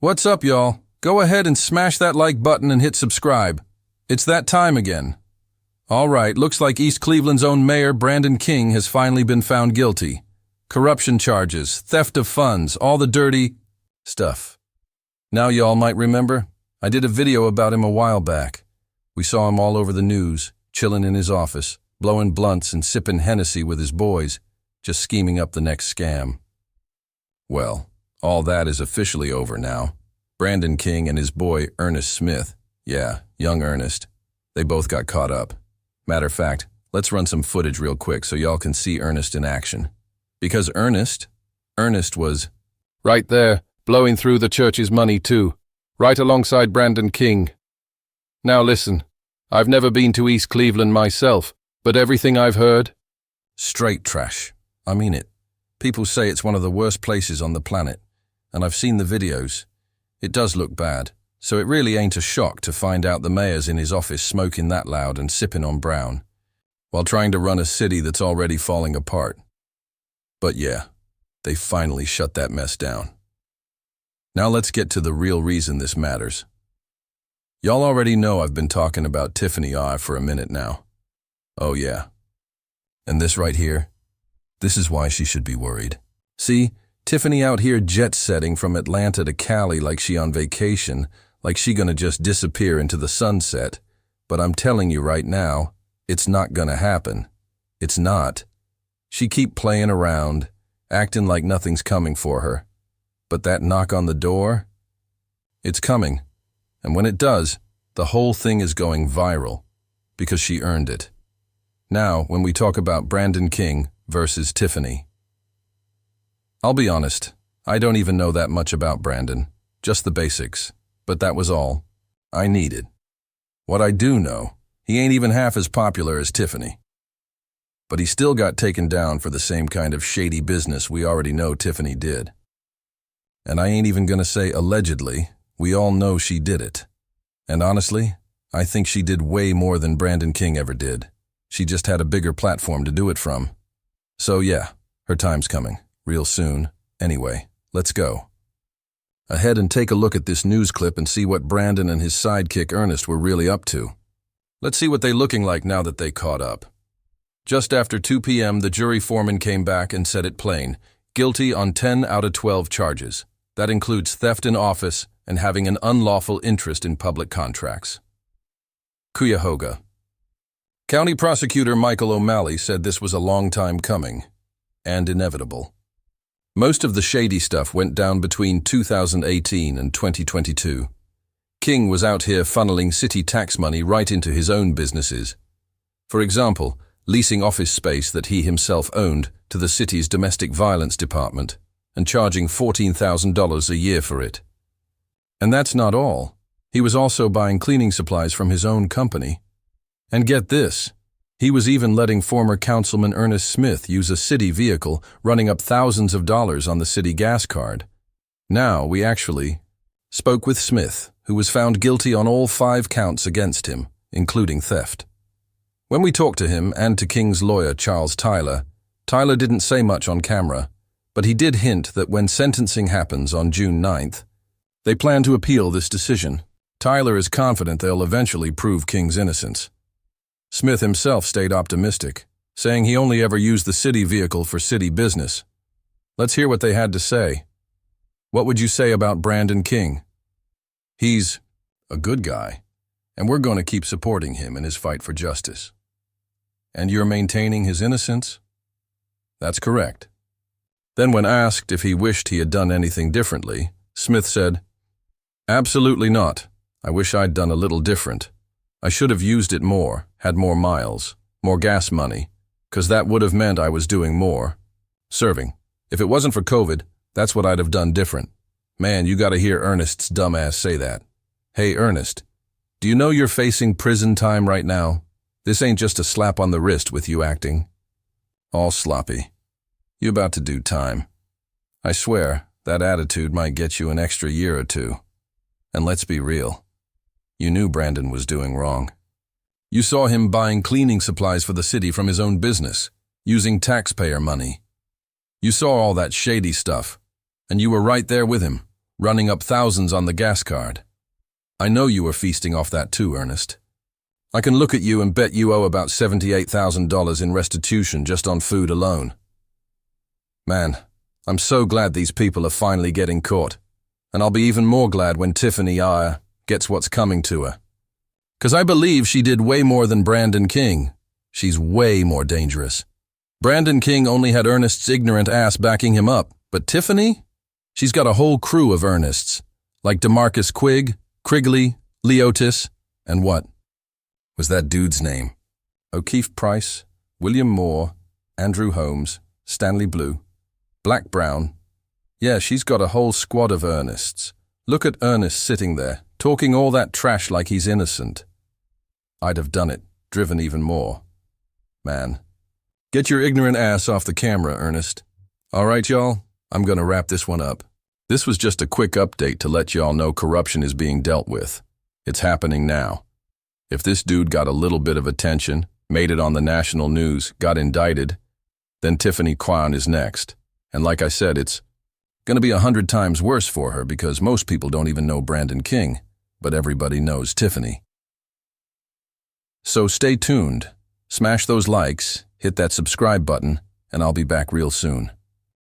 What's up, y'all? Go ahead and smash that like button and hit subscribe. It's that time again. All right, looks like East Cleveland's own mayor, Brandon King, has finally been found guilty. Corruption charges, theft of funds, all the dirty stuff. Now y'all might remember, I did a video about him a while back. We saw him all over the news, chilling in his office, blowing blunts and sipping Hennessy with his boys, just scheming up the next scam. Well, all that is officially over now. Brandon King and his boy, Ernest Smith, young Ernest, they both got caught up. Matter of fact, let's run some footage real quick so y'all can see Ernest in action. Because Ernest was right there, blowing through the church's money too, right alongside Brandon King. Now listen, I've never been to East Cleveland myself, but everything I've heard, straight trash. I mean it. People say it's one of the worst places on the planet, and I've seen the videos. It does look bad, so it really ain't a shock to find out the mayor's in his office smoking that loud and sipping on brown, while trying to run a city that's already falling apart. But yeah, they finally shut that mess down. Now let's get to the real reason this matters. Y'all already know I've been talking about Tiffany Henyard for a minute now. Oh yeah. And this right here, this is why she should be worried. See, Tiffany out here jet-setting from Atlanta to Cali like she on vacation, like she gonna just disappear into the sunset. But I'm telling you right now, it's not gonna happen. It's not. She keep playing around, acting like nothing's coming for her. But that knock on the door, it's coming. And when it does, the whole thing is going viral, because she earned it. Now, when we talk about Brandon King versus Tiffany, I'll be honest, I don't even know that much about Brandon, just the basics, but that was all I needed. What I do know, he ain't even half as popular as Tiffany. But he still got taken down for the same kind of shady business we already know Tiffany did. And I ain't even gonna say allegedly, we all know she did it. And honestly, I think she did way more than Brandon King ever did. She just had a bigger platform to do it from. So yeah, her time's coming. Real soon. Anyway, let's go. Ahead and take a look at this news clip and see what Brandon and his sidekick Ernest were really up to. Let's see what they looking like now that they caught up. Just after 2 p.m., the jury foreman came back and said it plain, guilty on 10 out of 12 charges. That includes theft in office and having an unlawful interest in public contracts. Cuyahoga. County Prosecutor Michael O'Malley said this was a long time coming and inevitable. Most of the shady stuff went down between 2018 and 2022. King was out here funneling city tax money right into his own businesses. For example, leasing office space that he himself owned to the city's domestic violence department and charging $14,000 a year for it. And that's not all. He was also buying cleaning supplies from his own company. And get this, he was even letting former Councilman Ernest Smith use a city vehicle, running up thousands of dollars on the city gas card. Now we actually spoke with Smith, who was found guilty on all 5 counts against him, including theft. When we talked to him and to King's lawyer, Charles Tyler didn't say much on camera, but he did hint that when sentencing happens on June 9th, they plan to appeal this decision. Tyler is confident they'll eventually prove King's innocence. Smith himself stayed optimistic, saying he only ever used the city vehicle for city business. Let's hear what they had to say. What would you say about Brandon King? He's a good guy, and we're going to keep supporting him in his fight for justice. And you're maintaining his innocence? That's correct. Then when asked if he wished he had done anything differently, Smith said, "Absolutely not. I wish I'd done a little different. I should have used it more, had more miles, more gas money, 'cause that would have meant I was doing more. Serving. If it wasn't for COVID, that's what I'd have done different." Man, you gotta hear Ernest's dumbass say that. Hey, Ernest, do you know you're facing prison time right now? This ain't just a slap on the wrist with you acting all sloppy. You about to do time. I swear, that attitude might get you an extra year or 2. And let's be real. You knew Brandon was doing wrong. You saw him buying cleaning supplies for the city from his own business, using taxpayer money. You saw all that shady stuff, and you were right there with him, running up thousands on the gas card. I know you were feasting off that too, Ernest. I can look at you and bet you owe about $78,000 in restitution just on food alone. Man, I'm so glad these people are finally getting caught. And I'll be even more glad when Tiffany Henyard gets what's coming to her. 'Cause I believe she did way more than Brandon King. She's way more dangerous. Brandon King only had Ernest's ignorant ass backing him up, but Tiffany? She's got a whole crew of Ernests, like DeMarcus Quigg, Krigley, Leotis, and what was that dude's name? O'Keefe Price, William Moore, Andrew Holmes, Stanley Blue, Black Brown. Yeah, she's got a whole squad of Ernests. Look at Ernest sitting there, talking all that trash like he's innocent. I'd have done it, driven even more. Man, get your ignorant ass off the camera, Ernest. All right, y'all, I'm gonna wrap this one up. This was just a quick update to let y'all know corruption is being dealt with. It's happening now. If this dude got a little bit of attention, made it on the national news, got indicted, then Tiffany Henyard is next. And like I said, it's gonna be 100 times worse for her because most people don't even know Brandon King, but everybody knows Tiffany. So stay tuned, smash those likes, hit that subscribe button, and I'll be back real soon.